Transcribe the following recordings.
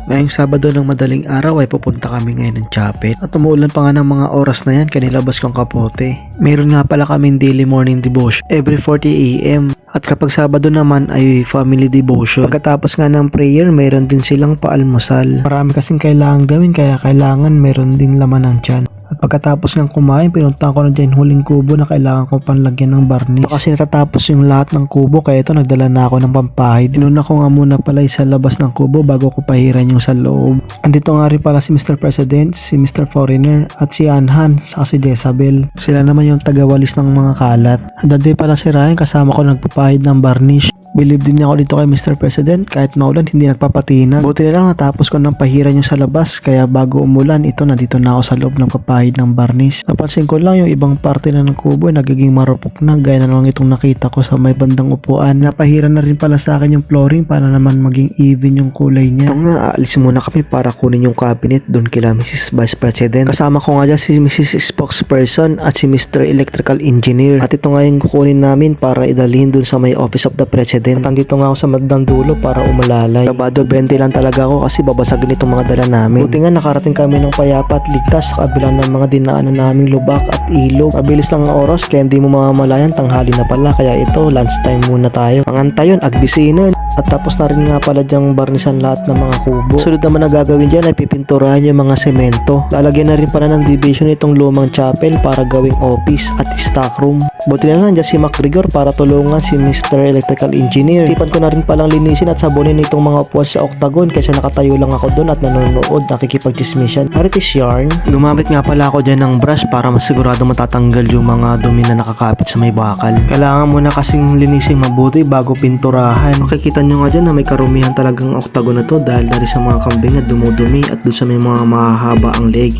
Ngayong Sabado ng madaling araw ay pupunta kami ngayon ng Chapet at umuulan pa nga ng mga oras na yan kanilabas kong kapote. Meron nga pala kaming daily morning devotion every 40 AM at kapag Sabado naman ay family devotion. Pagkatapos nga ng prayer mayroon din silang paalmusal. Marami kasing kailangan gawin kaya kailangan meron din laman ng tiyan. At pagkatapos ng kumain, pinuntahan ko na dyan huling kubo na kailangan kong panlagyan ng barnis. Kasi natatapos yung lahat ng kubo, kaya ito nagdala na ako ng pampahid. Inuna ko nga muna pala sa labas ng kubo bago ko pahiran yung sa loob. Andito nga rin pala si Mr. President, si Mr. Foreigner, at si Anhan, saka si Jezabel. Sila naman yung tagawalis ng mga kalat. Andun din pala si Ryan, kasama ko nagpapahid ng barnish. Believe din niya ako dito kay Mr. President, kahit maulan hindi nagpapatinag. Buti na lang natapos ko ng pahiran yung sa labas, kaya bago umulan ito nandito na ako sa loob ng papahid ng barnis. Napansin ko lang yung ibang parte na ng kubo ay nagiging marupok na, gaya na lang itong nakita ko sa may bandang upuan. Napahiran na rin pala sa akin yung flooring para naman maging even yung kulay niya. Ito nga, aalis muna kami para kunin yung cabinet doon kila Mrs. Vice President. Kasama ko nga dyan si Mrs. Spokesperson at si Mr. Electrical Engineer. At ito nga yung kukunin namin para idalhin doon sa may Office of the President. At andito nga ako sa madang dulo para umalalay. Kabado 20 lang talaga ako kasi babasagin itong mga dala namin. Buti nga nakarating kami ng payapa at ligtas sa kabila ng mga dinaanan naming lubak at ilog. Mabilis lang ang oras kaya hindi mo mamamalayan tanghali na pala, kaya ito lunchtime muna tayo. Pangantayon, agbisinan. At tapos na rin nga pala dyang barnisan lahat ng mga kubo. Sunod naman na gagawin dyan ay pipinturahan yung mga semento. Lalagyan na rin pala ng division itong lumang chapel para gawing office at stock room. Buti na lang dyan si MacGregor para tulungan si Mr. Electrical Engineer. Sipan ko na rin palang linisin at sabunin itong mga upuan sa octagon kaysa nakatayo lang ako doon at nanonood, nakikipag-dismission. Marites yarn. Gumamit nga pala ako dyan ng brush para masigurado matatanggal yung mga dumi na nakakapit sa may bakal. Kailangan muna kasing linisin mabuti bago pinturahan. Makikita nyo nga dyan na may karumihan talagang octagon na to dahil dari sa mga kambing na dumudumi at doon sa may mga mahahaba ang leg.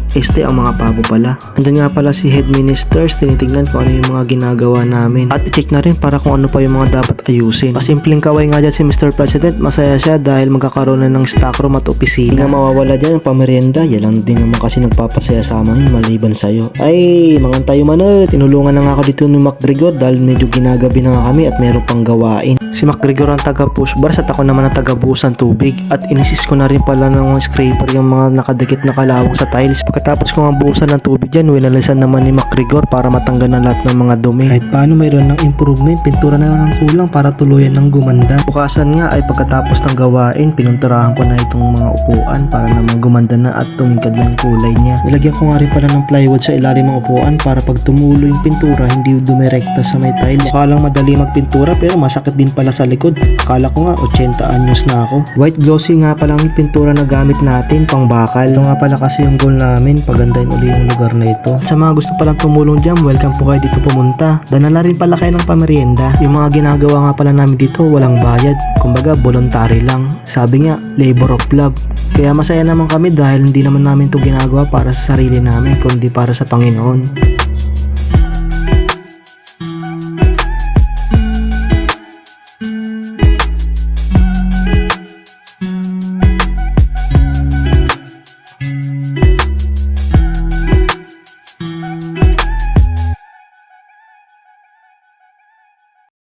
Ang mga pabo pala. Andun nga pala si head ministers, tinitignan kung ano yung mga ginagawa namin. At i-check na rin para kung ano pa yung mga dapat ayusin. Pasimpleng kaway nga dyan si Mr. President, masaya siya dahil magkakaroon na ng stock room at opisina. Hindi nga mawawala dyan ang pamerienda, yan lang din naman kasi nagpapasaya sa amin maliban sa'yo. Ay, mga tayo manot, tinulungan na nga ako dito ni MacGregor dahil medyo ginagabi na nga kami at meron pang gawain. Si MacGregor ang taga-push bars at ako naman ang taga-buhos ng tubig at inisis ko na rin pala ng scraper yung mga nakadikit na kalawang sa tiles. Pagkatapos ko nga buhusan ng tubig dyan, winalisan naman ni MacGregor para matanggal na lahat ng mga dumi. Kahit paano mayroon ng improvement, pintura na lang ang kulang para tuluyan ng gumanda. Bukasan nga ay pagkatapos ng gawain, pinunturahan ko na itong mga upuan para naman gumanda na at tumingkad na yung kulay niya. Nilagyan ko nga rin pala ng plywood sa ilalim ng upuan para pag tumulo yung pintura, hindi dumirekta sa may tiles. Mukha lang madali magpintura pero masakit din pala sa likod. Akala ko nga 80 anyos na ako. White glossy nga pala ang pintura na gamit natin, pang bakal. Ito nga pala kasi yung goal namin, pagandahin uli yung lugar na ito. At sa mga gusto palang tumulong dyan, welcome po kayo dito pumunta. Danala rin pala kayo ng pamerienda. Yung mga ginagawa nga pala namin dito, walang bayad. Kumbaga, voluntary lang. Sabi nga, labor of love. Kaya masaya naman kami dahil hindi naman namin ito ginagawa para sa sarili namin, kundi para sa Panginoon.